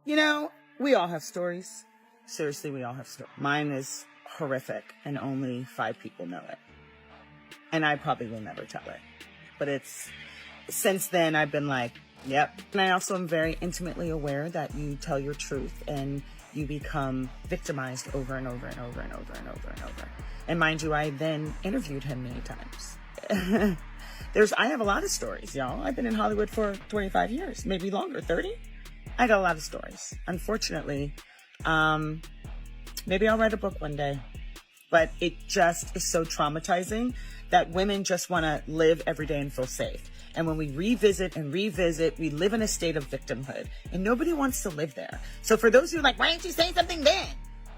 You know, we all have stories. Seriously, we all have stories. Mine is horrific and only 5 people know it. And I probably will never tell it. But since then I've been like, yep. And I also am very intimately aware that you tell your truth and you become victimized over and over and over and over and over and over. And mind you, I then interviewed him many times. I have a lot of stories, y'all. I've been in Hollywood for 25 years, maybe longer, 30. I got a lot of stories. Unfortunately, maybe I'll write a book one day, but it just is so traumatizing that women just want to live every day and feel safe. And when we revisit, we live in a state of victimhood and nobody wants to live there. So for those who are like, why didn't you say something then?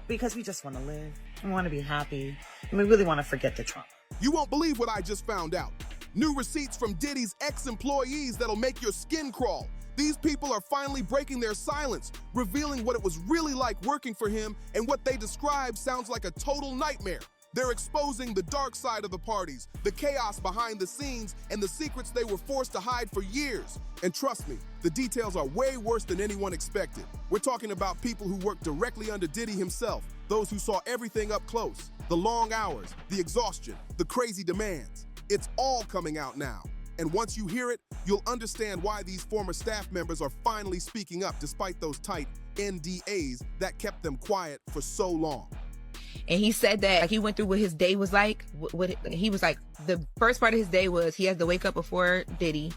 Because we just want to live and want to be happy. And we really want to forget the trauma. You won't believe what I just found out. New receipts from Diddy's ex-employees that'll make your skin crawl. These people are finally breaking their silence, revealing what it was really like working for him, and what they describe sounds like a total nightmare. They're exposing the dark side of the parties, the chaos behind the scenes, and the secrets they were forced to hide for years. And trust me, the details are way worse than anyone expected. We're talking about people who worked directly under Diddy himself, those who saw everything up close, the long hours, the exhaustion, the crazy demands. It's all coming out now. And once you hear it, you'll understand why these former staff members are finally speaking up despite those tight NDAs that kept them quiet for so long. And he said that he went through what his day was like. He was like, the first part of his day was he has to wake up before Diddy,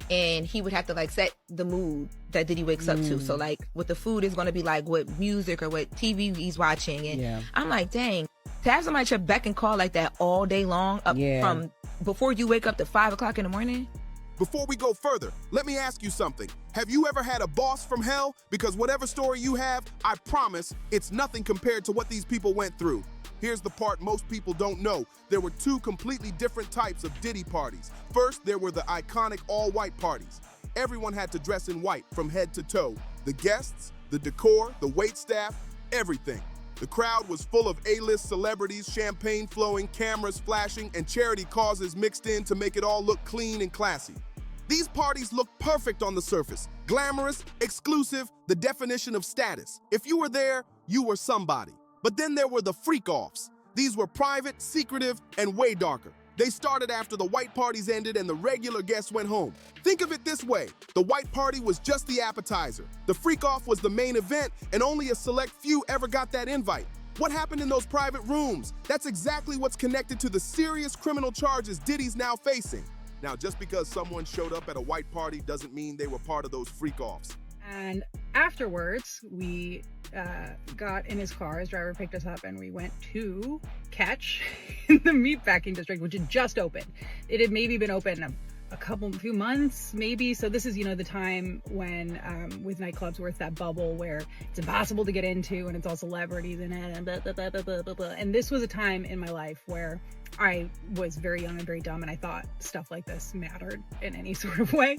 and he would have to like set the mood that Diddy wakes up to. So like what the food is going to be like, what music or what TV he's watching. And I'm like, dang, to have somebody at your beck and call like that all day long, from before you wake up to 5 o'clock in the morning. Before we go further, let me ask you something. Have you ever had a boss from hell? Because whatever story you have, I promise it's nothing compared to what these people went through. Here's the part most people don't know. There were 2 completely different types of Diddy parties. First, there were the iconic all-white parties. Everyone had to dress in white from head to toe. The guests, the decor, the waitstaff, everything. The crowd was full of A-list celebrities, champagne flowing, cameras flashing, and charity causes mixed in to make it all look clean and classy. These parties looked perfect on the surface. Glamorous, exclusive, the definition of status. If you were there, you were somebody. But then there were the freak-offs. These were private, secretive, and way darker. They started after the white parties ended and the regular guests went home. Think of it this way. The white party was just the appetizer. The freak-off was the main event, and only a select few ever got that invite. What happened in those private rooms? That's exactly what's connected to the serious criminal charges Diddy's now facing. Now, just because someone showed up at a white party doesn't mean they were part of those freak-offs. And afterwards, we got in his car. His driver picked us up and we went to Catch in the meatpacking district, which had just opened. It had maybe been open a few months, maybe. So this is, the time when with nightclubs where it's that bubble where it's impossible to get into and it's all celebrities in it and blah, blah, blah, blah, blah, blah, blah. And this was a time in my life where I was very young and very dumb, and I thought stuff like this mattered in any sort of way.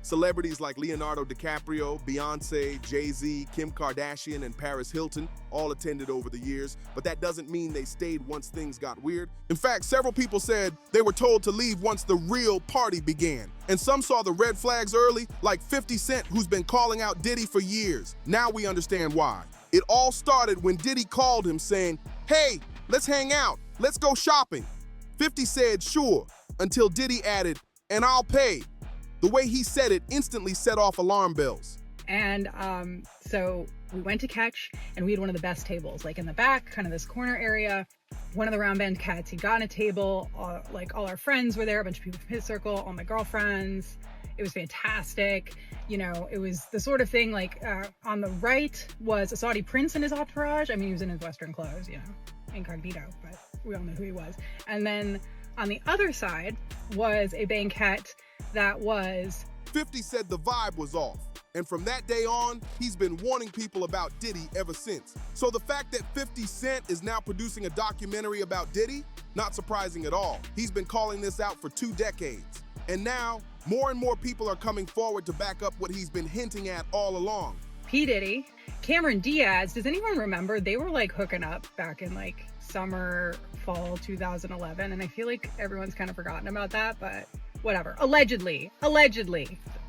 Celebrities like Leonardo DiCaprio, Beyonce, Jay-Z, Kim Kardashian, and Paris Hilton all attended over the years, but that doesn't mean they stayed once things got weird. In fact, several people said they were told to leave once the real party began. And some saw the red flags early, like 50 Cent, who's been calling out Diddy for years. Now we understand why. It all started when Diddy called him saying, "Hey, let's hang out. Let's go shopping." 50 said, "Sure," until Diddy added, "And I'll pay." The way he said it instantly set off alarm bells. And so we went to Catch, and we had one of the best tables, like in the back, kind of this corner area. One of the round band cats, he'd gotten a table, all our friends were there, a bunch of people from his circle, all my girlfriends. It was fantastic. It was the sort of thing like on the right was a Saudi prince in his entourage. I mean, he was in his Western clothes, incognito, but we all know who he was. And then on the other side was a banquet that was... 50 said the vibe was off. And from that day on, he's been warning people about Diddy ever since. So the fact that 50 Cent is now producing a documentary about Diddy, not surprising at all. He's been calling this out for 2 decades. And now, more and more people are coming forward to back up what he's been hinting at all along. P. Diddy, Cameron Diaz, does anyone remember? They were like hooking up back in like summer, fall 2011. And I feel like everyone's kind of forgotten about that, but whatever. Allegedly.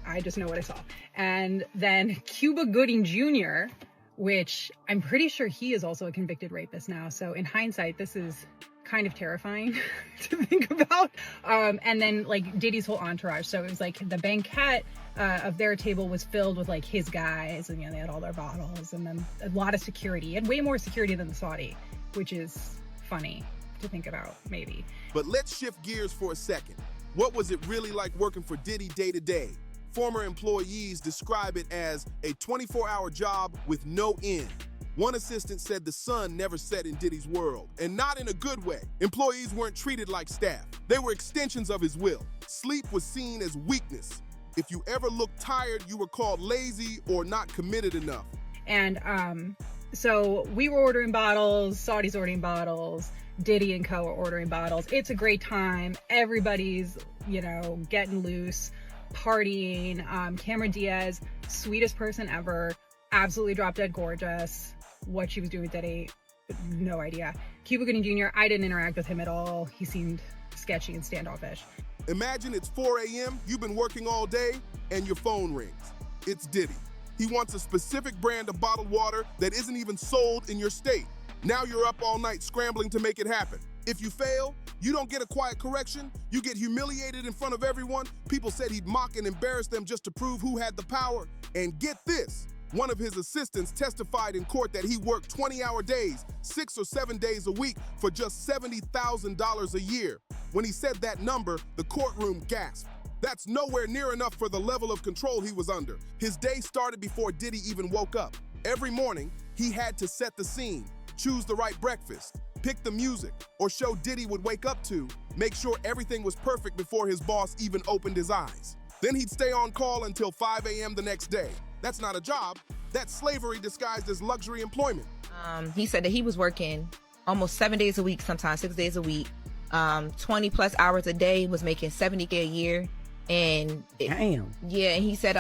I just know what I saw. And then Cuba Gooding Jr., which I'm pretty sure he is also a convicted rapist now. So in hindsight, this is kind of terrifying to think about. And then like Diddy's whole entourage. So it was like the banquet of their table was filled with like his guys, and they had all their bottles, and then a lot of security, and way more security than the Saudi, which is funny to think about, maybe. But let's shift gears for a second. What was it really like working for Diddy day to day? Former employees describe it as a 24-hour job with no end. One assistant said the sun never set in Diddy's world, and not in a good way. Employees weren't treated like staff. They were extensions of his will. Sleep was seen as weakness. If you ever looked tired, you were called lazy or not committed enough. And so we were ordering bottles, Saudi's ordering bottles, Diddy and co are ordering bottles. It's a great time. Everybody's, getting loose, partying. Cameron Diaz, sweetest person ever, absolutely drop dead gorgeous. What she was doing with Diddy, no idea. Cuba Gooding Jr., I didn't interact with him at all. He seemed sketchy and standoffish. Imagine it's 4 a.m., you've been working all day, and your phone rings. It's Diddy. He wants a specific brand of bottled water that isn't even sold in your state. Now you're up all night scrambling to make it happen. If you fail, you don't get a quiet correction, you get humiliated in front of everyone. People said he'd mock and embarrass them just to prove who had the power. And get this, one of his assistants testified in court that he worked 20-hour days, 6 or 7 days a week for just $70,000 a year. When he said that number, the courtroom gasped. That's nowhere near enough for the level of control he was under. His day started before Diddy even woke up. Every morning, he had to set the scene, choose the right breakfast, pick the music, or show Diddy would wake up to, make sure everything was perfect before his boss even opened his eyes. Then he'd stay on call until 5 a.m. the next day. That's not a job. That's slavery disguised as luxury employment. He said that he was working almost 7 days a week, sometimes 6 days a week, 20 plus hours a day, was making $70K a year. And Damn. Yeah, and he said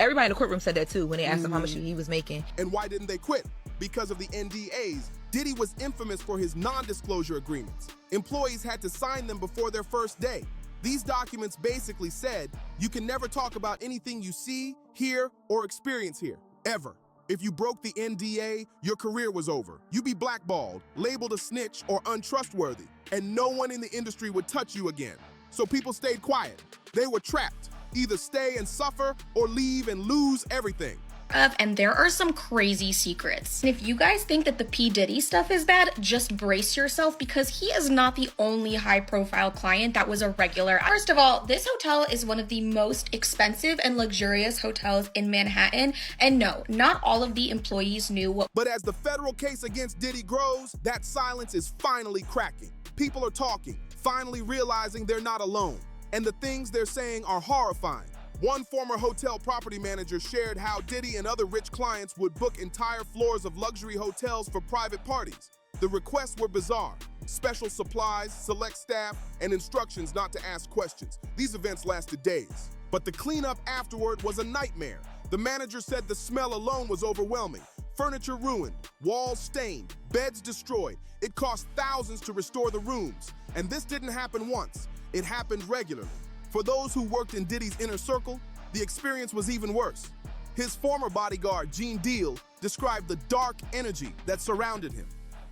everybody in the courtroom said that too when they asked him how much he was making. And why didn't they quit? Because of the NDAs. Diddy was infamous for his non-disclosure agreements. Employees had to sign them before their first day. These documents basically said you can never talk about anything you see, hear, or experience here, ever. If you broke the NDA, your career was over. You'd be blackballed, labeled a snitch, or untrustworthy, and no one in the industry would touch you again. So people stayed quiet. They were trapped. Either stay and suffer or leave and lose everything. And there are some crazy secrets. And if you guys think that the P. Diddy stuff is bad, just brace yourself, because he is not the only high-profile client that was a regular. First of all, this hotel is one of the most expensive and luxurious hotels in Manhattan. And no, not all of the employees knew what. But as the federal case against Diddy grows, that silence is finally cracking. People are talking, finally realizing they're not alone. And the things they're saying are horrifying. One former hotel property manager shared how Diddy and other rich clients would book entire floors of luxury hotels for private parties. The requests were bizarre. Special supplies, select staff, and instructions not to ask questions. These events lasted days. But the cleanup afterward was a nightmare. The manager said the smell alone was overwhelming. Furniture ruined, walls stained, beds destroyed. It cost thousands to restore the rooms. And this didn't happen once. It happened regularly. For those who worked in Diddy's inner circle, the experience was even worse. His former bodyguard, Gene Deal, described the dark energy that surrounded him.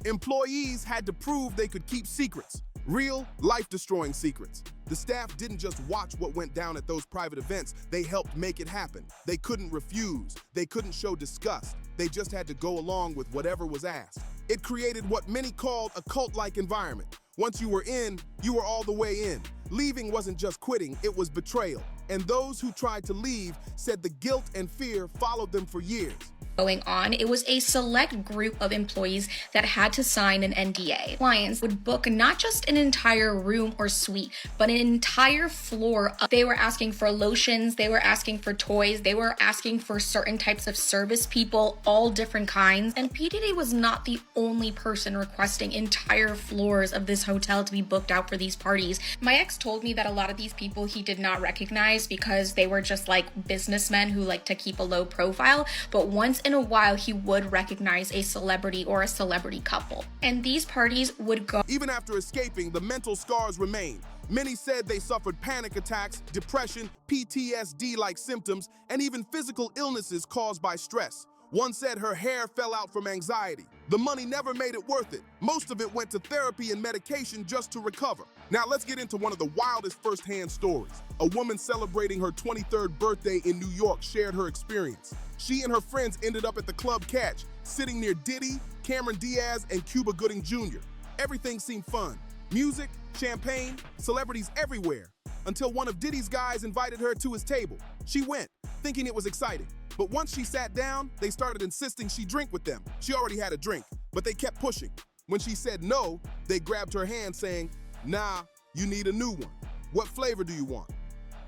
Employees had to prove they could keep secrets, real, life-destroying secrets. The staff didn't just watch what went down at those private events, they helped make it happen. They couldn't refuse, they couldn't show disgust, they just had to go along with whatever was asked. It created what many called a cult-like environment. Once you were in, you were all the way in. Leaving wasn't just quitting, it was betrayal. And those who tried to leave said the guilt and fear followed them for years. Going on, it was a select group of employees that had to sign an NDA. Clients would book not just an entire room or suite, but an entire floor. They were asking for lotions, they were asking for toys, they were asking for certain types of service people, all different kinds. And P. Diddy was not the only person requesting entire floors of this hotel to be booked out for these parties. My ex told me that a lot of these people he did not recognize because they were just like businessmen who like to keep a low profile, but once in a while he would recognize a celebrity or a celebrity couple. And these parties would go. Even after escaping, the mental scars remained. Many said they suffered panic attacks, depression, PTSD-like symptoms, and even physical illnesses caused by stress. One said her hair fell out from anxiety. The money never made it worth it. Most of it went to therapy and medication just to recover. Now let's get into one of the wildest first-hand stories. A woman celebrating her 23rd birthday in New York shared her experience. She and her friends ended up at the Club Catch, sitting near Diddy, Cameron Diaz, and Cuba Gooding Jr. Everything seemed fun. Music, champagne, celebrities everywhere. Until one of Diddy's guys invited her to his table. She went, thinking it was exciting. But once she sat down, they started insisting she drink with them. She already had a drink, but they kept pushing. When she said no, they grabbed her hand saying, "Nah, you need a new one. What flavor do you want?"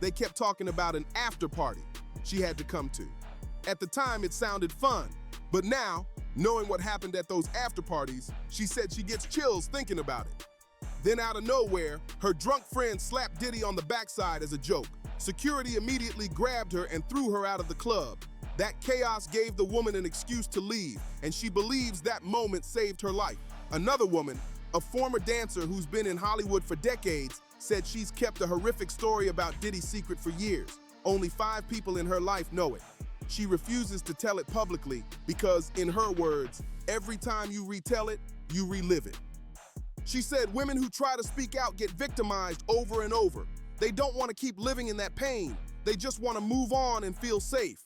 They kept talking about an after party she had to come to. At the time, it sounded fun, but now, knowing what happened at those after parties, she said she gets chills thinking about it. Then out of nowhere, her drunk friend slapped Diddy on the backside as a joke. Security immediately grabbed her and threw her out of the club. That chaos gave the woman an excuse to leave, and she believes that moment saved her life. Another woman, a former dancer who's been in Hollywood for decades, said she's kept a horrific story about Diddy's secret for years. Only 5 people in her life know it. She refuses to tell it publicly because, in her words, every time you retell it, you relive it. She said women who try to speak out get victimized over and over. They don't want to keep living in that pain. They just want to move on and feel safe.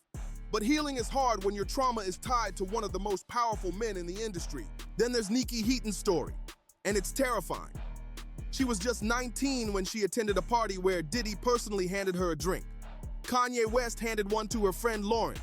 But healing is hard when your trauma is tied to one of the most powerful men in the industry. Then there's Nikki Heaton's story, and it's terrifying. She was just 19 when she attended a party where Diddy personally handed her a drink. Kanye West handed one to her friend Lauren.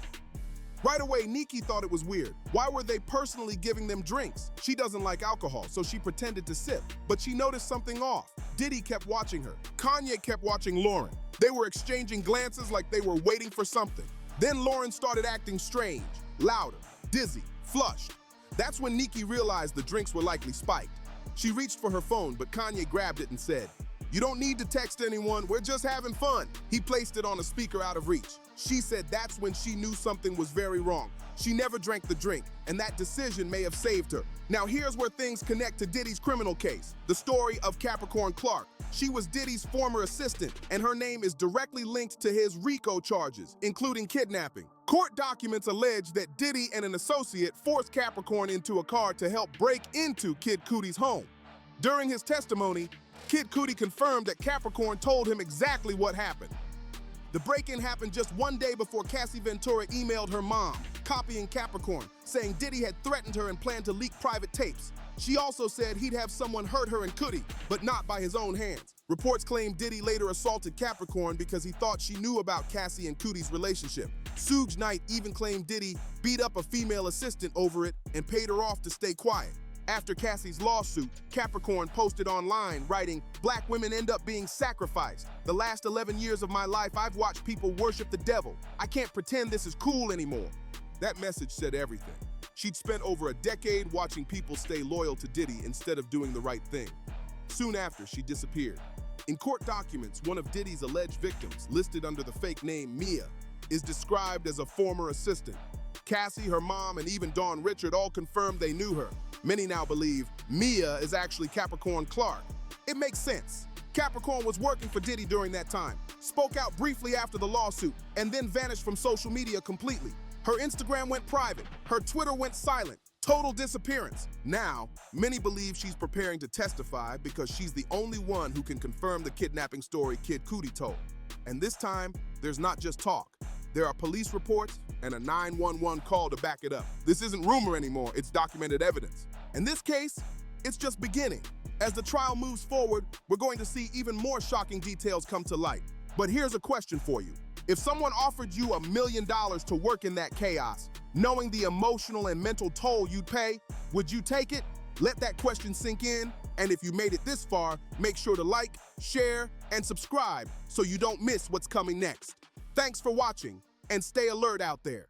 Right away, Nikki thought it was weird. Why were they personally giving them drinks? She doesn't like alcohol, so she pretended to sip. But she noticed something off. Diddy kept watching her. Kanye kept watching Lauren. They were exchanging glances like they were waiting for something. Then Lauren started acting strange, louder, dizzy, flushed. That's when Nikki realized the drinks were likely spiked. She reached for her phone, but Kanye grabbed it and said, "You don't need to text anyone, we're just having fun." He placed it on a speaker out of reach. She said that's when she knew something was very wrong. She never drank the drink, and that decision may have saved her. Now here's where things connect to Diddy's criminal case, the story of Capricorn Clark. She was Diddy's former assistant, and her name is directly linked to his RICO charges, including kidnapping. Court documents allege that Diddy and an associate forced Capricorn into a car to help break into Kid Cudi's home. During his testimony, Kid Cudi confirmed that Capricorn told him exactly what happened. The break-in happened just one day before Cassie Ventura emailed her mom, copying Capricorn, saying Diddy had threatened her and planned to leak private tapes. She also said he'd have someone hurt her and Cudi, but not by his own hands. Reports claim Diddy later assaulted Capricorn because he thought she knew about Cassie and Cudi's relationship. Suge Knight even claimed Diddy beat up a female assistant over it and paid her off to stay quiet. After Cassie's lawsuit, Capricorn posted online, writing, "Black women end up being sacrificed. The last 11 years of my life, I've watched people worship the devil. I can't pretend this is cool anymore." That message said everything. She'd spent over a decade watching people stay loyal to Diddy instead of doing the right thing. Soon after, she disappeared. In court documents, one of Diddy's alleged victims, listed under the fake name Mia, is described as a former assistant. Cassie, her mom, and even Dawn Richard all confirmed they knew her. Many now believe Mia is actually Capricorn Clark. It makes sense. Capricorn was working for Diddy during that time, spoke out briefly after the lawsuit, and then vanished from social media completely. Her Instagram went private, her Twitter went silent, total disappearance. Now, many believe she's preparing to testify because she's the only one who can confirm the kidnapping story Kid Cudi told. And this time, there's not just talk. There are police reports and a 911 call to back it up. This isn't rumor anymore, it's documented evidence. In this case, it's just beginning. As the trial moves forward, we're going to see even more shocking details come to light. But here's a question for you. If someone offered you $1 million to work in that chaos, knowing the emotional and mental toll you'd pay, would you take it? Let that question sink in, and if you made it this far, make sure to like, share, and subscribe so you don't miss what's coming next. Thanks for watching, and stay alert out there.